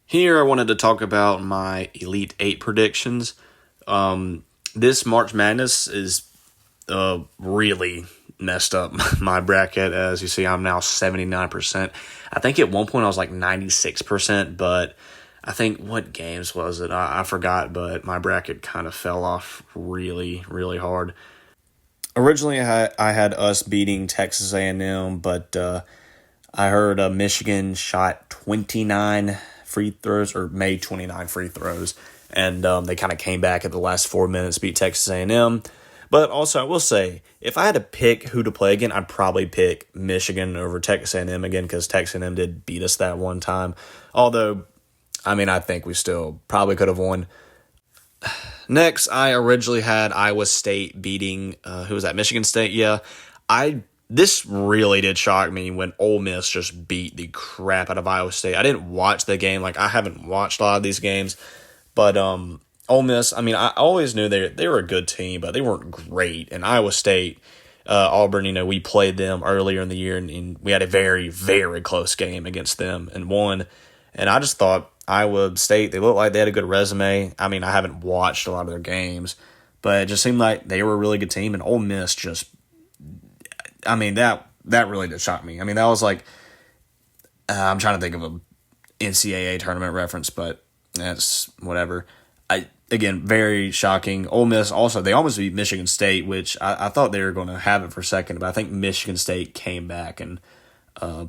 Here, I wanted to talk about my Elite Eight predictions. This March Madness is really messed up my bracket. As you see, I'm now 79%. I think at one point I was like 96%, but I think what games was it? I forgot, but my bracket kind of fell off really, really hard. Originally, I had us beating Texas A&M, but I heard Michigan shot 29 free throws or made 29 free throws, and they kind of came back at the last 4 minutes, beat Texas A&M. But also, I will say, if I had to pick who to play again, I'd probably pick Michigan over Texas A&M again because Texas A&M did beat us that one time. Although, I mean, I think we still probably could have won. Next, I originally had Iowa State beating who was that? Michigan State. Yeah, I this really did shock me when Ole Miss just beat the crap out of Iowa State. I didn't watch the game, like I haven't watched a lot of these games, but Ole Miss. I mean, I always knew they were a good team, but they weren't great. And Iowa State, Auburn, we played them earlier in the year, and we had a very very close game against them and won. And I just thought Iowa State, they looked like they had a good resume. I mean, I haven't watched a lot of their games, but it just seemed like they were a really good team. And Ole Miss just, I mean, that really did shock me. I mean, that was like, I'm trying to think of a NCAA tournament reference, but that's whatever. Again, very shocking. Ole Miss also, they almost beat Michigan State, which I thought they were going to have it for a second, but I think Michigan State came back and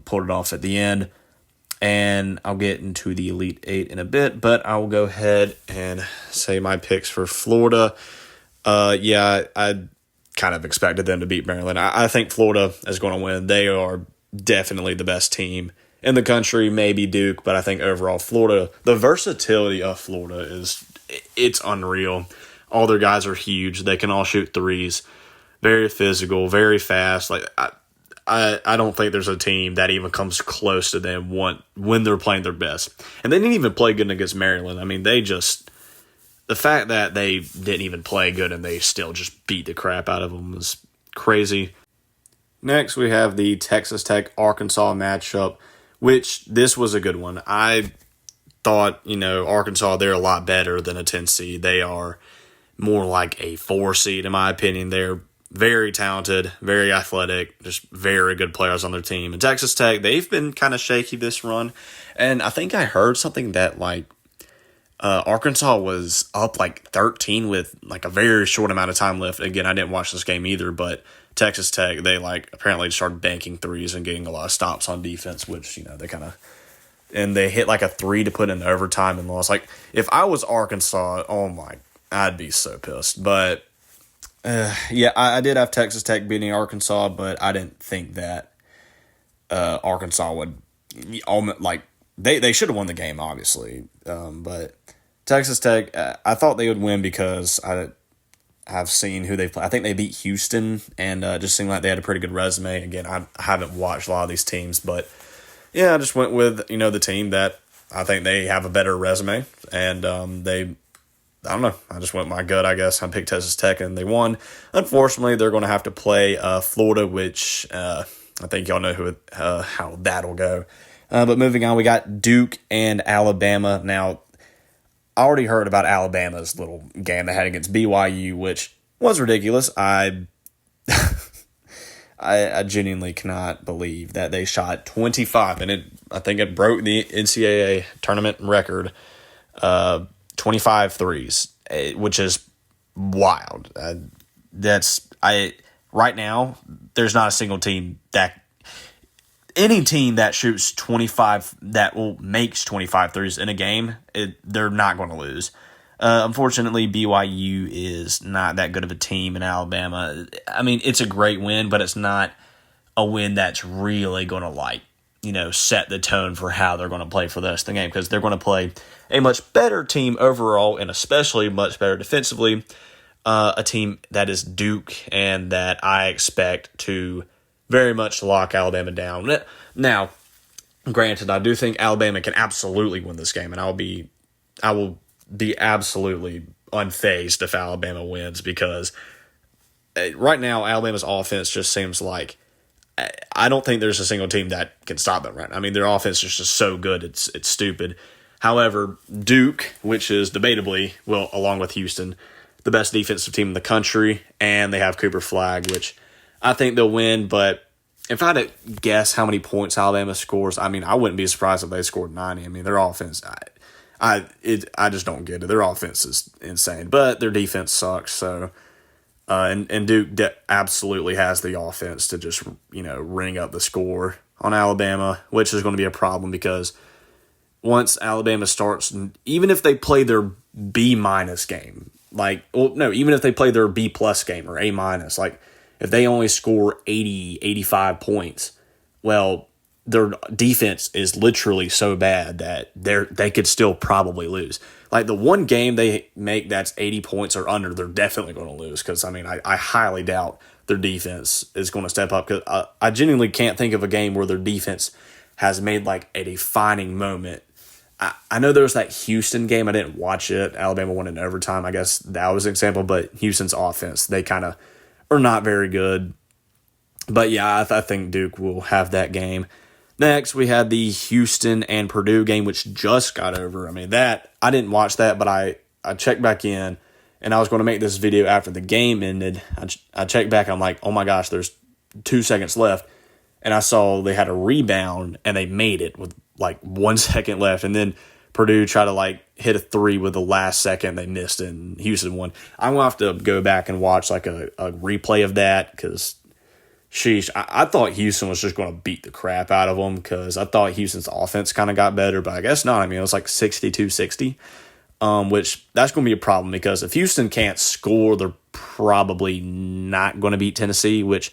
pulled it off at the end. And I'll get into the Elite Eight in a bit, but I will go ahead and say my picks for Florida. I kind of expected them to beat Maryland. I think Florida is going to win. They are definitely the best team in the country, maybe Duke, but I think overall Florida, the versatility of Florida it's unreal. All their guys are huge. They can all shoot threes. Very physical, very fast. I don't think there's a team that even comes close to them when they're playing their best. And they didn't even play good against Maryland. I mean, the fact that they didn't even play good and they still just beat the crap out of them was crazy. Next, we have the Texas Tech-Arkansas matchup, which this was a good one. I thought, Arkansas, they're a lot better than a 10 seed. They are more like a 4 seed, in my opinion. They're very talented, very athletic, just very good players on their team. And Texas Tech, they've been kind of shaky this run. And I think I heard something that, Arkansas was up 13 with a very short amount of time left. Again, I didn't watch this game either, but Texas Tech, they apparently started banking threes and getting a lot of stops on defense, which, they kind of, and they hit a 3 to put in overtime and lost. If I was Arkansas, I'd be so pissed. But I did have Texas Tech beating Arkansas, but I didn't think that Arkansas would they should have won the game, obviously. But Texas Tech, I thought they would win because I have seen who they play. I think they beat Houston, and just seemed like they had a pretty good resume. Again, I haven't watched a lot of these teams, but yeah, I just went with the team that I think they have a better resume, and I don't know. I just went with my gut, I guess. I picked Texas Tech, and they won. Unfortunately, they're going to have to play Florida, which I think y'all know how that'll go. But moving on, we got Duke and Alabama. Now, I already heard about Alabama's little game they had against BYU, which was ridiculous. I genuinely cannot believe that they shot 25, and I think it broke the NCAA tournament record. 25 threes, which is wild. Right now, there's not a single team any team that shoots 25, makes 25 threes in a game, they're not going to lose. Unfortunately, BYU is not that good of a team in Alabama. I mean, it's a great win, but it's not a win that's really going to set the tone for how they're going to play for the rest of the game, because they're going to play a much better team overall and especially much better defensively, a team that is Duke and that I expect to very much lock Alabama down. Now, granted, I do think Alabama can absolutely win this game, and I will be absolutely unfazed if Alabama wins, because right now Alabama's offense just seems like I don't think there's a single team that can stop them right now. I mean, their offense is just so good, it's stupid. However, Duke, which is debatably, well, along with Houston, the best defensive team in the country, and they have Cooper Flag, which I think they'll win. But if I had to guess how many points Alabama scores, I mean, I wouldn't be surprised if they scored 90. I mean, their offense, I just don't get it. Their offense is insane, but their defense sucks. So, and Duke absolutely has the offense to just ring up the score on Alabama, which is going to be a problem because once Alabama starts, even if they play their B- game, even if they play their B+ game or A-, like if they only score 80, 85 points, well, their defense is literally so bad that they could still probably lose. Like the one game they make that's 80 points or under, they're definitely going to lose because, I mean, I highly doubt their defense is going to step up because I genuinely can't think of a game where their defense has made like a defining moment. I know there was that Houston game. I didn't watch it. Alabama won in overtime. I guess that was an example, but Houston's offense, they kind of are not very good. But yeah, I think Duke will have that game. Next, we had the Houston and Purdue game, which just got over. I mean, that I didn't watch that, but I checked back in, and I was going to make this video after the game ended. I checked back, and I'm like, oh my gosh, there's 2 seconds left. And I saw they had a rebound, and they made it with like 1 second left. And then Purdue tried to hit a three with the last second. They missed it, and Houston won. I'm going to have to go back and watch a replay of that because, sheesh, I thought Houston was just going to beat the crap out of them because I thought Houston's offense kind of got better, but I guess not. I mean, it was like 62-60, which that's going to be a problem because if Houston can't score, they're probably not going to beat Tennessee, which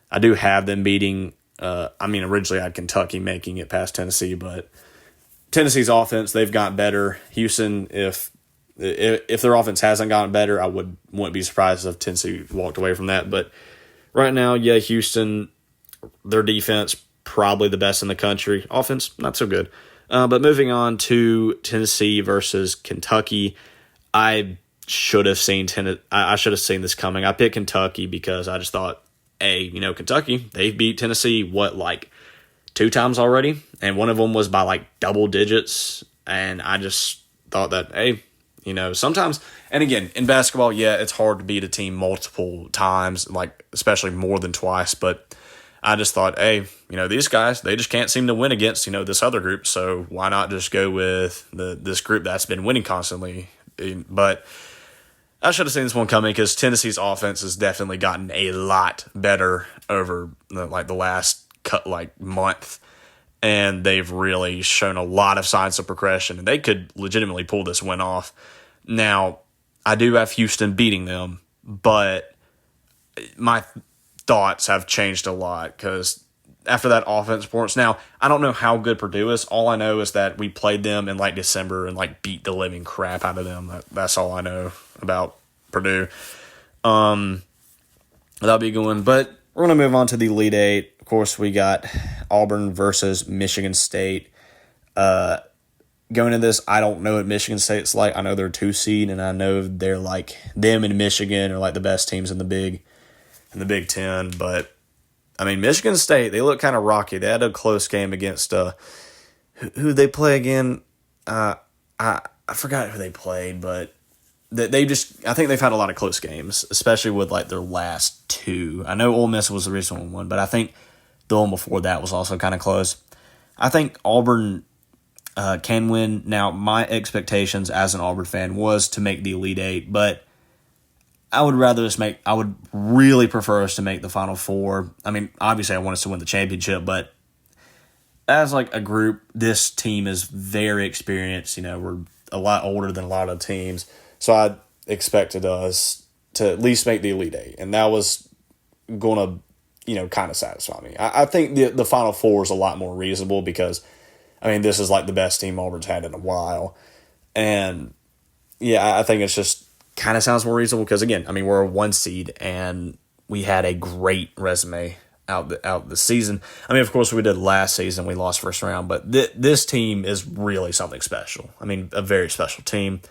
I do have them beating. Originally I had Kentucky making it past Tennessee, but Tennessee's offense, they've gotten better. Houston, if their offense hasn't gotten better, I wouldn't be surprised if Tennessee walked away from that. But right now, yeah, Houston, their defense, probably the best in the country. Offense, not so good. But moving on to Tennessee versus Kentucky, I should have seen this coming. I picked Kentucky because I just thought, Kentucky, they've beat Tennessee, 2 times already? And one of them was by double digits. And I just thought that, sometimes, and again, in basketball, yeah, it's hard to beat a team multiple times, especially more than twice. But I just thought, these guys, they just can't seem to win against, this other group. So why not just go with this group that's been winning constantly? But I should have seen this one coming because Tennessee's offense has definitely gotten a lot better over the last month, and they've really shown a lot of signs of progression, and they could legitimately pull this win off. Now, I do have Houston beating them, but my thoughts have changed a lot because after that offense performance, now I don't know how good Purdue is. All I know is that we played them in December and beat the living crap out of them. That's all I know about Purdue. That'll be a good one. But we're going to move on to the Elite Eight. Of course, we got Auburn versus Michigan State. Going into this, I don't know what Michigan State's like. I know they're 2 seed, and I know they're them and Michigan are the best teams in the Big Ten. But I mean, Michigan State, they look kind of rocky. They had a close game against who they play again. I forgot who they played, but I think they've had a lot of close games, especially with their last 2. I know Ole Miss was the recent one, but I think the one before that was also kind of close. I think Auburn can win. Now, my expectations as an Auburn fan was to make the Elite Eight, but I would really prefer us to make the Final Four. I mean, obviously I want us to win the championship, but as a group, this team is very experienced. We're a lot older than a lot of teams. So I expected us to at least make the Elite Eight, and that was going to, kind of satisfy me. I think the Final Four is a lot more reasonable because, this is the best team Auburn's had in a while. And, yeah, I think it's just kind of sounds more reasonable because, again, we're a 1 seed, and we had a great resume out the season. Of course, we did last season. We lost first round, but this team is really something special. A very special team.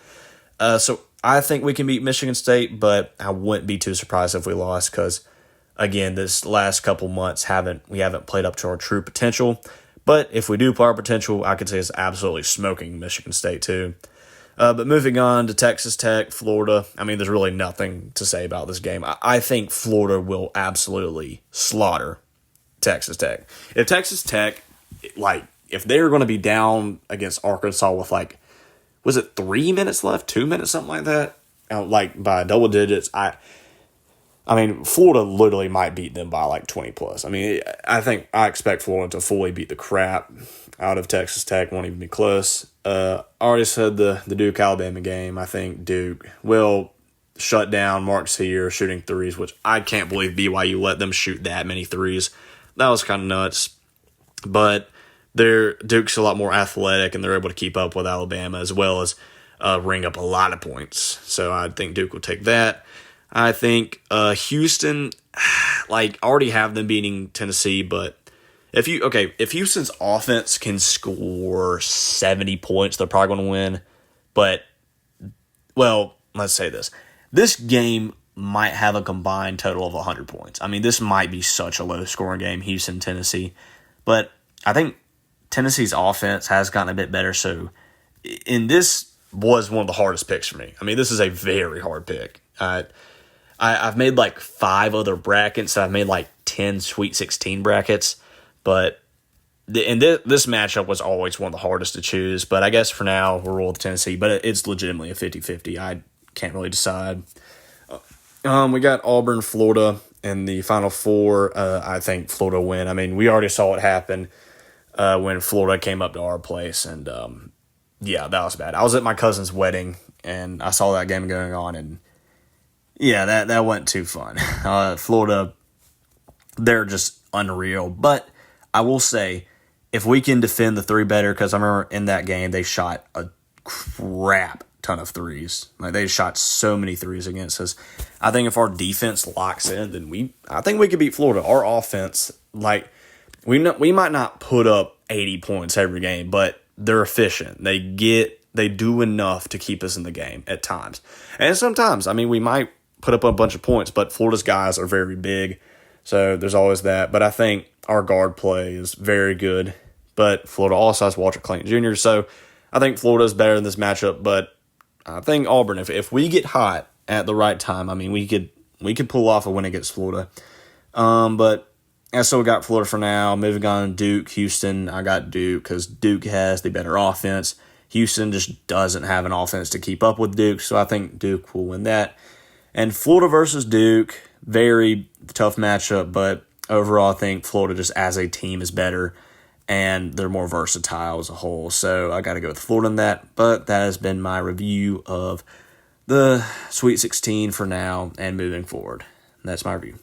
So I think we can beat Michigan State, but I wouldn't be too surprised if we lost because, again, this last couple months we haven't played up to our true potential. But if we do play our potential, I could say it's absolutely smoking Michigan State too. But moving on to Texas Tech, Florida, I mean, there's really nothing to say about this game. I think Florida will absolutely slaughter Texas Tech. If Texas Tech, if they're going to be down against Arkansas with was it 3 minutes left, 2 minutes, something like that, by double digits, I mean, Florida literally might beat them by 20 plus. I mean, I expect Florida to fully beat the crap out of Texas Tech. Won't even be close. I already said the Duke-Alabama game. I think Duke will shut down Mark Sear shooting threes, which I can't believe BYU let them shoot that many threes. That was kind of nuts. But Duke's a lot more athletic, and they're able to keep up with Alabama as well as ring up a lot of points. So I think Duke will take that. I think Houston, I already have them beating Tennessee, but if Houston's offense can score 70 points, they're probably going to win. But, let's say this. This game might have a combined total of 100 points. I mean, this might be such a low-scoring game, Houston-Tennessee. But I think Tennessee's offense has gotten a bit better, so this was one of the hardest picks for me. I mean, this is a very hard pick. I've made 5 other brackets. I've made 10 Sweet 16 brackets. But this matchup was always one of the hardest to choose. But I guess for now, we'll roll with Tennessee. But it's legitimately a 50-50. I can't really decide. We got Auburn, Florida in the Final Four. I think Florida win. I mean, we already saw it happen when Florida came up to our place. And, that was bad. I was at my cousin's wedding, and I saw that game going on. And, that wasn't too fun. Florida, they're just unreal. But I will say, if we can defend the three better, because I remember in that game they shot a crap ton of threes. They shot so many threes against us. I think if our defense locks in, then I think we could beat Florida. Our offense, we might not put up 80 points every game, but they're efficient. They do enough to keep us in the game at times. And sometimes, I mean, we might put up a bunch of points, but Florida's guys are very big. So there's always that. But I think our guard play is very good. But Florida also has Walter Clayton Jr. So I think Florida's better in this matchup. But I think Auburn, if we get hot at the right time, I mean, we could pull off a win against Florida. But I still got Florida for now. Moving on to Duke, Houston. I got Duke because Duke has the better offense. Houston just doesn't have an offense to keep up with Duke. So I think Duke will win that. And Florida versus Duke, very tough matchup, but overall I think Florida just as a team is better, and they're more versatile as a whole. So I got to go with Florida in that, but that has been my review of the Sweet 16 for now and moving forward. That's my review.